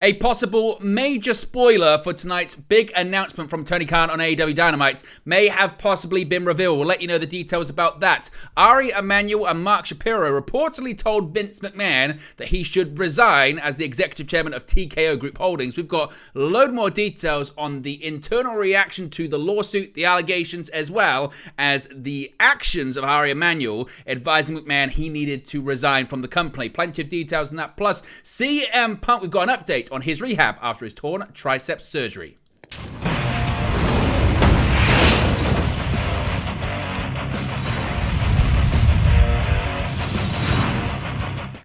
A possible major spoiler for tonight's big announcement from Tony Khan on AEW Dynamite may have possibly been revealed. We'll let you know the details about that. Ari Emanuel and Mark Shapiro reportedly told Vince McMahon that he should resign as the executive chairman of TKO Group Holdings. We've got a load more details on the internal reaction to the lawsuit, the allegations, as well as the actions of Ari Emanuel advising McMahon he needed to resign from the company. Plenty of details on that. Plus, CM Punk, we've got an update on his rehab after his torn tricep surgery.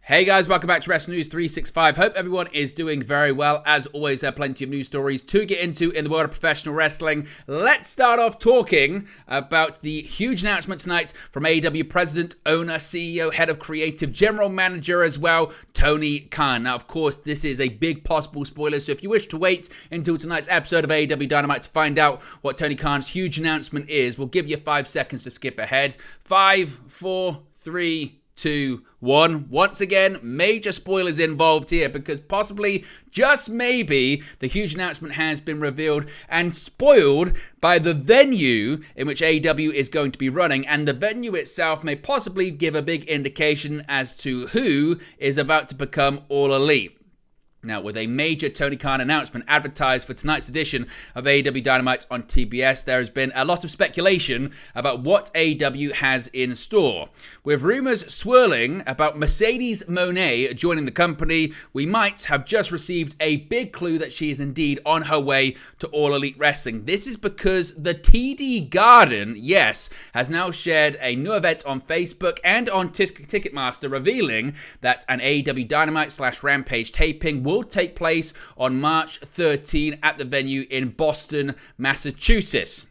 Hey guys, welcome back to Wrestling News 365. Hope everyone is doing very well. As always, there are plenty of news stories to get into in the world of professional wrestling. Let's start off talking about the huge announcement tonight from AEW President, owner, CEO, head of creative, general manager as well, Tony Khan. Now, of course, this is a big possible spoiler, so if you wish to wait until tonight's episode of AEW Dynamite to find out what Tony Khan's huge announcement is, we'll give you 5 seconds to skip ahead. 5, 4, 3, 2, 1. Once again, major spoilers involved here because possibly, just maybe, the huge announcement has been revealed and spoiled by the venue in which AEW is going to be running, and the venue itself may possibly give a big indication as to who is about to become All Elite. Now, with a major Tony Khan announcement advertised for tonight's edition of AEW Dynamite on TBS, there has been a lot of speculation about what AEW has in store. With rumors swirling about Mercedes Monae joining the company, we might have just received a big clue that she is indeed on her way to All Elite Wrestling. This is because the TD Garden, yes, has now shared a new event on Facebook and on Ticketmaster revealing that an AEW Dynamite / Rampage taping will take place on March 13 at the venue in Boston, Massachusetts.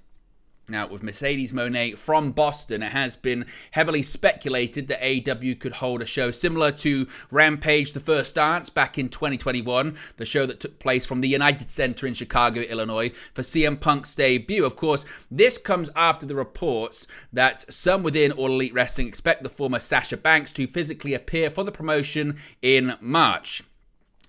Now, with Mercedes Monae from Boston, it has been heavily speculated that AEW could hold a show similar to Rampage: The First Dance back in 2021, the show that took place from the United Center in Chicago, Illinois, for CM Punk's debut. Of course, this comes after the reports that some within All Elite Wrestling expect the former Sasha Banks to physically appear for the promotion in March.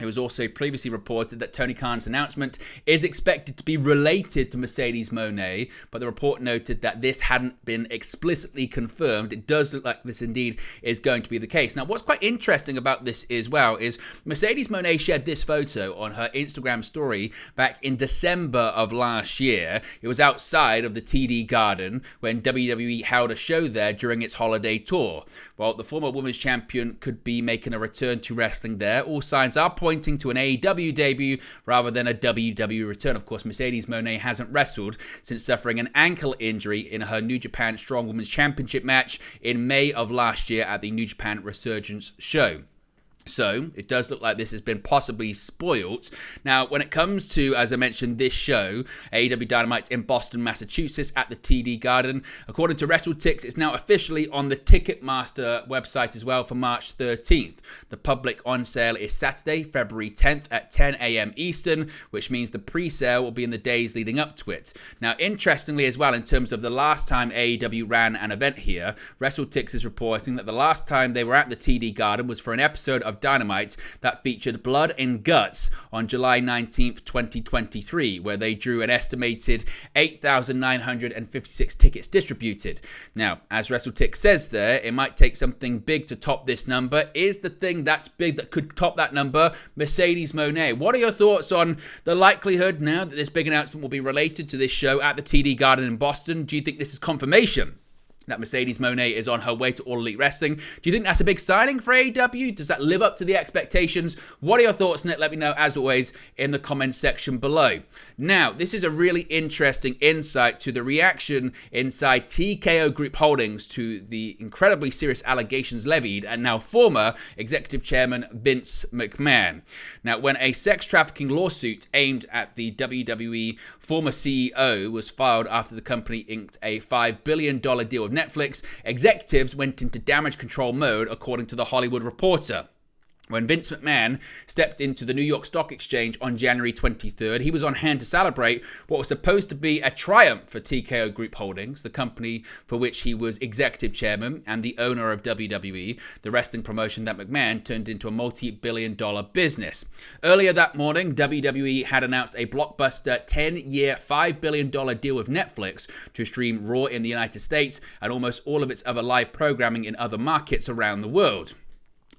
It was also previously reported that Tony Khan's announcement is expected to be related to Mercedes Monae, but the report noted that this hadn't been explicitly confirmed. It does look like this indeed is going to be the case. Now, what's quite interesting about this as well is Mercedes Monae shared this photo on her Instagram story back in December of last year. It was outside of the TD Garden when WWE held a show there during its holiday tour. Well, the former women's champion could be making a return to wrestling there. All signs are pointing to an AEW debut rather than a WWE return. Of course, Mercedes Monae hasn't wrestled since suffering an ankle injury in her New Japan Strong Women's Championship match in May of last year at the New Japan Resurgence show. So, it does look like this has been possibly spoilt. Now, when it comes to, as I mentioned, this show, AEW Dynamite in Boston, Massachusetts at the TD Garden, according to WrestleTix, it's now officially on the Ticketmaster website as well for March 13th. The public on sale is Saturday, February 10th at 10 a.m. Eastern, which means the pre-sale will be in the days leading up to it. Now, interestingly as well, in terms of the last time AEW ran an event here, WrestleTix is reporting that the last time they were at the TD Garden was for an episode of Dynamite that featured Blood and Guts on July 19th, 2023, where they drew an estimated 8,956 tickets distributed. Now, as WrestleTix says there, it might take something big to top this number. Is the thing that's big that could top that number Mercedes Monae? What are your thoughts on the likelihood now that this big announcement will be related to this show at the TD Garden in Boston? Do you think this is confirmation that Mercedes Monae is on her way to All Elite Wrestling? Do you think that's a big signing for AEW? Does that live up to the expectations? What are your thoughts on it? Let me know, as always, in the comments section below. Now, this is a really interesting insight to the reaction inside TKO Group Holdings to the incredibly serious allegations levied at now former executive chairman Vince McMahon. Now, when a sex trafficking lawsuit aimed at the WWE former CEO was filed after the company inked a $5 billion deal with Netflix, executives went into damage control mode, according to The Hollywood Reporter. When Vince McMahon stepped into the New York Stock Exchange on January 23rd, he was on hand to celebrate what was supposed to be a triumph for TKO Group Holdings, the company for which he was executive chairman and the owner of WWE, the wrestling promotion that McMahon turned into a multi-billion-dollar business. Earlier that morning, WWE had announced a blockbuster 10-year, $5 billion deal with Netflix to stream Raw in the United States and almost all of its other live programming in other markets around the world.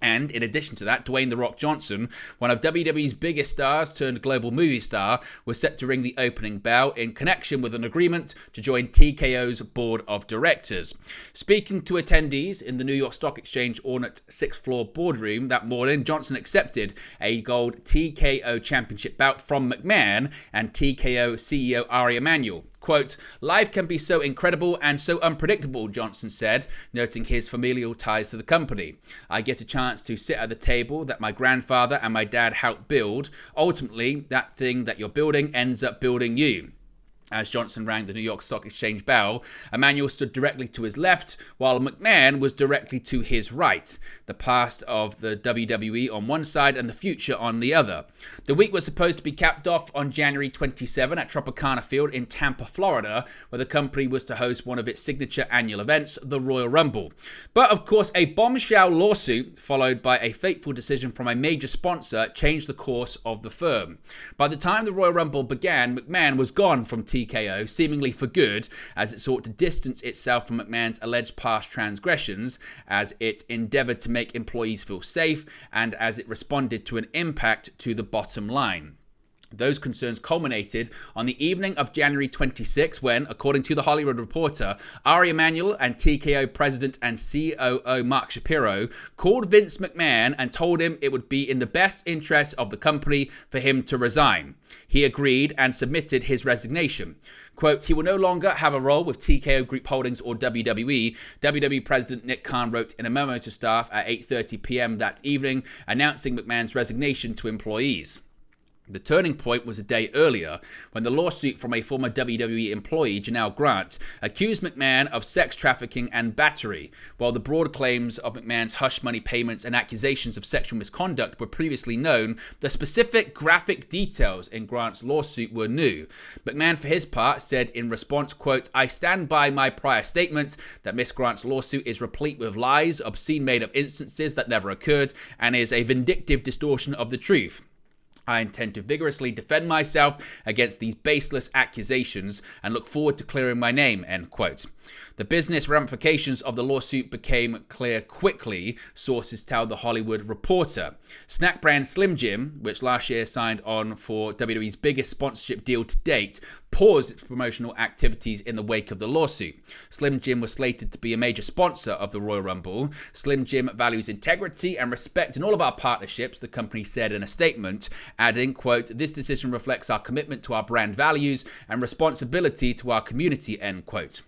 And in addition to that, Dwayne "The Rock" Johnson, one of WWE's biggest stars turned global movie star, was set to ring the opening bell in connection with an agreement to join TKO's board of directors. Speaking to attendees in the New York Stock Exchange ornate 6th floor boardroom that morning, Johnson accepted a gold TKO championship bout from McMahon and TKO CEO Ari Emanuel. Quote, "Life can be so incredible and so unpredictable," Johnson said, noting his familial ties to the company. "I get a chance to sit at the table that my grandfather and my dad helped build. Ultimately, that thing that you're building ends up building you." As Johnson rang the New York Stock Exchange bell, Emanuel stood directly to his left, while McMahon was directly to his right, the past of the WWE on one side and the future on the other. The week was supposed to be capped off on January 27 at Tropicana Field in Tampa, Florida, where the company was to host one of its signature annual events, the Royal Rumble. But of course, a bombshell lawsuit, followed by a fateful decision from a major sponsor, changed the course of the firm. By the time the Royal Rumble began, McMahon was gone from TKO, seemingly for good, as it sought to distance itself from McMahon's alleged past transgressions, as it endeavored to make employees feel safe, and as it responded to an impact to the bottom line. Those concerns culminated on the evening of January 26 when, according to The Hollywood Reporter, Ari Emanuel and TKO president and COO Mark Shapiro called Vince McMahon and told him it would be in the best interest of the company for him to resign. He agreed and submitted his resignation. Quote, "He will no longer have a role with TKO Group Holdings or WWE," WWE President Nick Khan wrote in a memo to staff at 8:30 p.m. that evening, announcing McMahon's resignation to employees. The turning point was a day earlier, when the lawsuit from a former WWE employee, Janelle Grant, accused McMahon of sex trafficking and battery. While the broad claims of McMahon's hush money payments and accusations of sexual misconduct were previously known, the specific graphic details in Grant's lawsuit were new. McMahon, for his part, said in response, quote, "I stand by my prior statement that Miss Grant's lawsuit is replete with lies, obscene made-up instances that never occurred, and is a vindictive distortion of the truth. I intend to vigorously defend myself against these baseless accusations and look forward to clearing my name," end quote. The business ramifications of the lawsuit became clear quickly, sources tell The Hollywood Reporter. Snack brand Slim Jim, which last year signed on for WWE's biggest sponsorship deal to date, paused its promotional activities in the wake of the lawsuit. Slim Jim was slated to be a major sponsor of the Royal Rumble. "Slim Jim values integrity and respect in all of our partnerships," the company said in a statement, adding, quote, "This decision reflects our commitment to our brand values and responsibility to our community," end quote.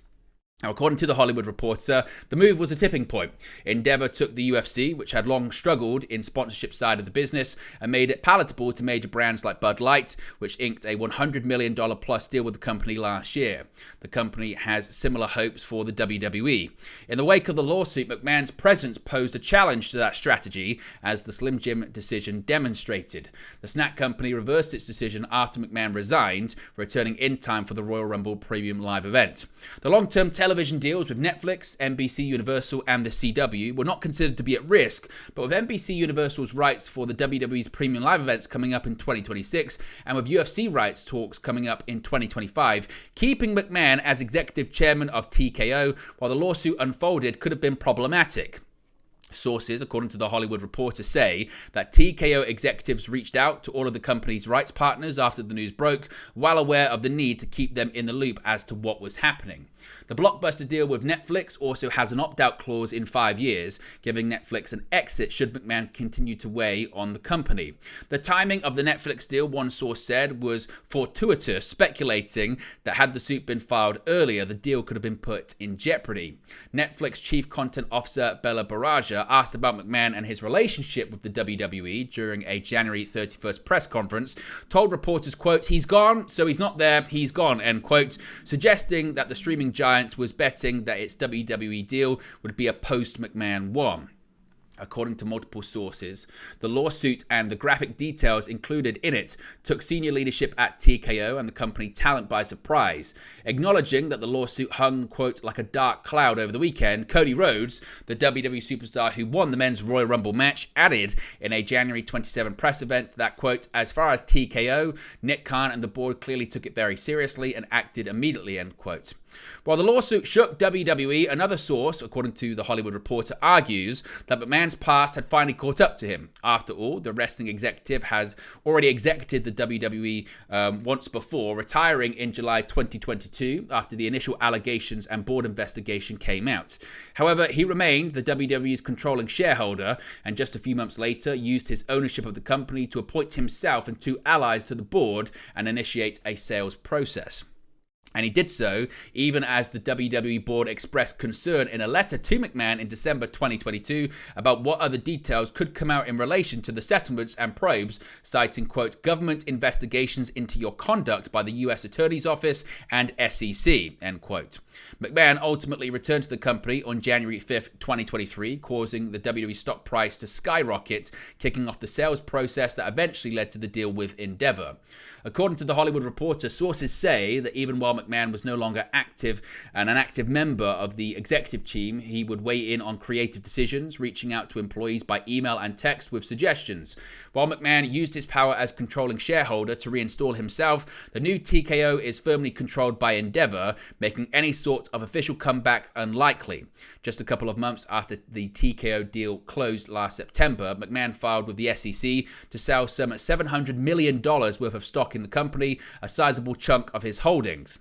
Now, according to The Hollywood Reporter, the move was a tipping point. Endeavor took the UFC, which had long struggled in sponsorship side of the business, and made it palatable to major brands like Bud Light, which inked a $100 million plus deal with the company last year. The company has similar hopes for the WWE. In the wake of the lawsuit, McMahon's presence posed a challenge to that strategy, as the Slim Jim decision demonstrated. The snack company reversed its decision after McMahon resigned, returning in time for the Royal Rumble Premium Live event. The long-term television deals with Netflix, NBC Universal, and the CW were not considered to be at risk, but with NBC Universal's rights for the WWE's Premium Live events coming up in 2026, and with UFC rights talks coming up in 2025, keeping McMahon as executive chairman of TKO while the lawsuit unfolded could have been problematic. Sources, according to The Hollywood Reporter, say that TKO executives reached out to all of the company's rights partners after the news broke, well aware of the need to keep them in the loop as to what was happening. The blockbuster deal with Netflix also has an opt-out clause in 5 years, giving Netflix an exit should McMahon continue to weigh on the company. The timing of the Netflix deal, one source said, was fortuitous, speculating that had the suit been filed earlier, the deal could have been put in jeopardy. Netflix chief content officer Bella Baraja asked about McMahon and his relationship with the WWE during a January 31st press conference, told reporters, quote, "He's gone, so he's not there, he's gone," end quote, suggesting that the streaming giant was betting that its WWE deal would be a post-McMahon one. According to multiple sources, the lawsuit and the graphic details included in it took senior leadership at TKO and the company talent by surprise. Acknowledging that the lawsuit hung, quote, like a dark cloud over the weekend, Cody Rhodes, the WWE superstar who won the men's Royal Rumble match, added in a January 27 press event that, quote, as far as TKO, Nick Khan and the board clearly took it very seriously and acted immediately, end quote. While the lawsuit shook WWE, another source, according to The Hollywood Reporter, argues that McMahon's past had finally caught up to him. After all, the wrestling executive has already executed the WWE once before, retiring in July 2022 after the initial allegations and board investigation came out. However, he remained the WWE's controlling shareholder and just a few months later used his ownership of the company to appoint himself and two allies to the board and initiate a sales process. And he did so even as the WWE board expressed concern in a letter to McMahon in December 2022 about what other details could come out in relation to the settlements and probes, citing, quote, government investigations into your conduct by the US Attorney's Office and SEC, end quote. McMahon ultimately returned to the company on January 5th, 2023, causing the WWE stock price to skyrocket, kicking off the sales process that eventually led to the deal with Endeavor. According to The Hollywood Reporter, sources say that even while McMahon was no longer active and an active member of the executive team, he would weigh in on creative decisions, reaching out to employees by email and text with suggestions. While McMahon used his power as controlling shareholder to reinstall himself, the new TKO is firmly controlled by Endeavor, making any sort of official comeback unlikely. Just a couple of months after the TKO deal closed last September, McMahon filed with the SEC to sell some $700 million worth of stock in the company, a sizable chunk of his holdings.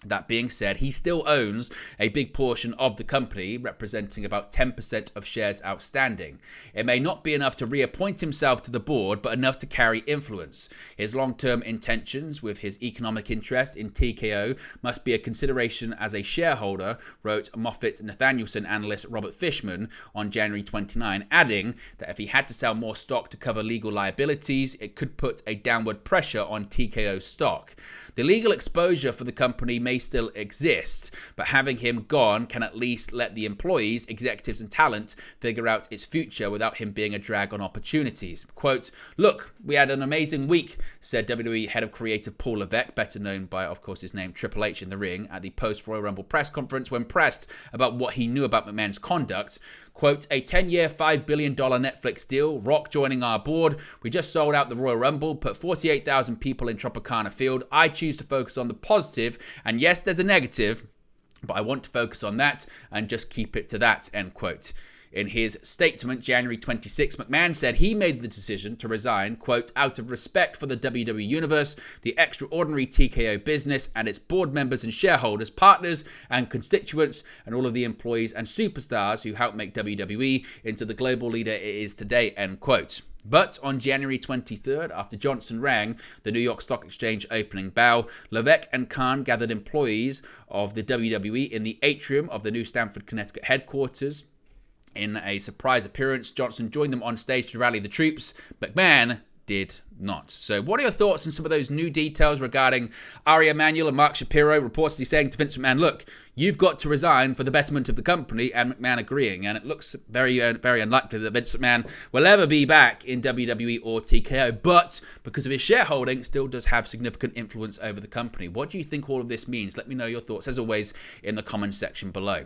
That being said, he still owns a big portion of the company, representing about 10% of shares outstanding. It may not be enough to reappoint himself to the board, but enough to carry influence. His long-term intentions with his economic interest in TKO must be a consideration as a shareholder, wrote Moffett-Nathanielson analyst Robert Fishman on January 29, adding that if he had to sell more stock to cover legal liabilities, it could put a downward pressure on TKO stock. The legal exposure for the company may still exist, but having him gone can at least let the employees, executives, and talent figure out its future without him being a drag on opportunities. Quote, look, we had an amazing week, said WWE head of creative Paul Levesque, better known by, of course, his name Triple H in the ring, at the post-Royal Rumble press conference when pressed about what he knew about McMahon's conduct. Quote, a 10-year, $5 billion Netflix deal, Rock joining our board, we just sold out the Royal Rumble, put 48,000 people in Tropicana Field. I choose to focus on the positive, and yes, there's a negative, but I want to focus on that and just keep it to that, end quote. In his statement, January 26, McMahon said he made the decision to resign, quote, out of respect for the WWE Universe, the extraordinary TKO business, and its board members and shareholders, partners and constituents, and all of the employees and superstars who helped make WWE into the global leader it is today, end quote. But on January 23rd, after Johnson rang the New York Stock Exchange opening bell, Levesque and Khan gathered employees of the WWE in the atrium of the New Stamford, Connecticut headquarters. In a surprise appearance, Johnson joined them on stage to rally the troops. McMahon did not. So what are your thoughts on some of those new details regarding Ari Emanuel and Mark Shapiro reportedly saying to Vince McMahon, look, you've got to resign for the betterment of the company, and McMahon agreeing? And it looks very, very unlikely that Vince McMahon will ever be back in WWE or TKO, but because of his shareholding, still does have significant influence over the company. What do you think all of this means? Let me know your thoughts, as always, in the comments section below.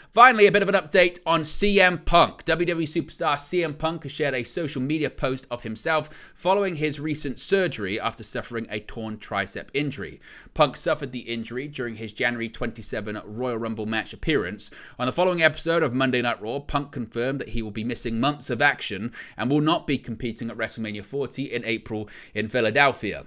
Finally, a bit of an update on CM Punk. WWE superstar CM Punk has shared a social media post of himself following his recent surgery after suffering a torn tricep injury. Punk suffered the injury during his January 27 Royal Rumble match appearance. On the following episode of Monday Night Raw, Punk confirmed that he will be missing months of action and will not be competing at WrestleMania 40 in April in Philadelphia.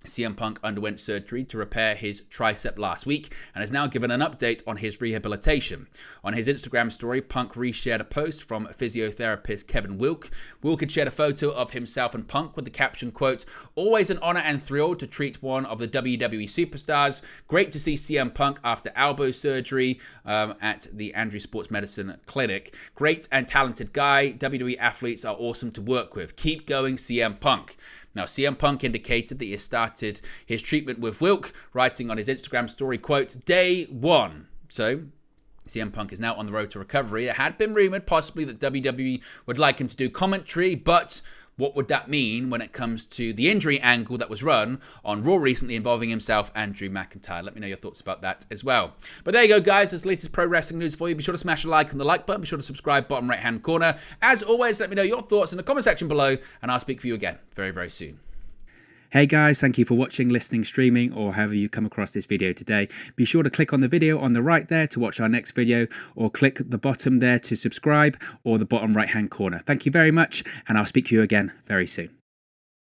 CM Punk underwent surgery to repair his tricep last week and has now given an update on his rehabilitation. On his Instagram story, Punk reshared a post from physiotherapist Kevin Wilk. Wilk had shared a photo of himself and Punk with the caption, quote, always an honor and thrill to treat one of the WWE superstars. Great to see CM Punk after elbow surgery at the Andrew Sports Medicine Clinic. Great and talented guy. WWE athletes are awesome to work with. Keep going, CM Punk. Now, CM Punk indicated that he has started his treatment with Wilk, writing on his Instagram story, quote, day one. So, CM Punk is now on the road to recovery. It had been rumoured possibly that WWE would like him to do commentary, but what would that mean when it comes to the injury angle that was run on Raw recently involving himself and Drew McIntyre? Let me know your thoughts about that as well. But there you go, guys. That's the latest pro wrestling news for you. Be sure to smash a like on the like button. Be sure to subscribe, bottom right-hand corner. As always, let me know your thoughts in the comment section below, and I'll speak for you again very, very soon. Hey guys, thank you for watching, listening, streaming, or however you come across this video today. Be sure to click on the video on the right there to watch our next video, or click the bottom there to subscribe, or the bottom right hand corner. Thank you very much, and I'll speak to you again very soon.